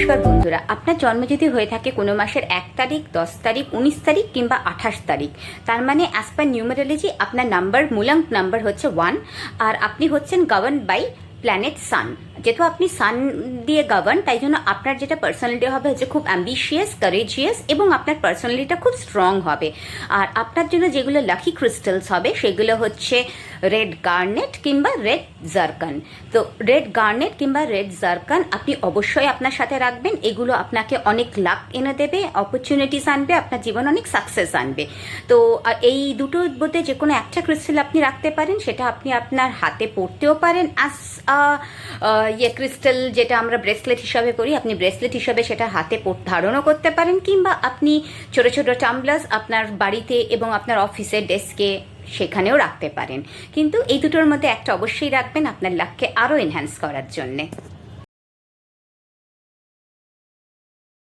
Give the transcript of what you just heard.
নমস্কার বন্ধুরা, আপনার জন্ম যদি হয়ে থাকে কোনো মাসের 1 তারিখ, 10 তারিখ, 19 তারিখ কিংবা 28 তারিখ, তার মানে অ্যাজ পার নিউমেরোলজি আপনার নাম্বার, মূলাঙ্ক নাম্বার হচ্ছে 1। আর আপনি হচ্ছেন গভর্ন বাই প্ল্যানেট সান। যেহেতু আপনি সান দিয়ে গভর্ন, তাই জন্য আপনার যেটা পার্সোনালিটি হবে হচ্ছে খুব অ্যাম্বিশিয়াস, কারেজিয়াস, এবং আপনার পার্সোনালিটিটা খুব স্ট্রং হবে। আর আপনার জন্য যেগুলো লাকি ক্রিস্টালস হবে সেগুলো হচ্ছে রেড গার্নেট কিংবা রেড জারকান। তো রেড গার্নেট কিংবা রেড জারকান আপনি অবশ্যই আপনার সাথে রাখবেন। এগুলো আপনাকে অনেক লাক এনে দেবে, অপরচুনিটিস আনবে, আপনার জীবনে অনেক সাকসেস আনবে। তো এই দুটোর মধ্যে যে কোনো একটা ক্রিস্টাল আপনি রাখতে পারেন, সেটা আপনি আপনার হাতে পরতেও পারেন অ্যাজ ক্রিস্টাল, যেটা আমরা ব্রেসলেট হিসাবে করি, আপনি ব্রেসলেট হিসাবে সেটা হাতে ধারণও করতে পারেন, কিংবা আপনি ছোট ছোট টাম্বলার্স আপনার বাড়িতে এবং আপনার অফিসের ডেস্কে সেখানেও রাখতে পারেন। কিন্তু এই দুটোর মধ্যে একটা অবশ্যই রাখবেন আপনার লাককে আরও এনহ্যান্স করার জন্যে।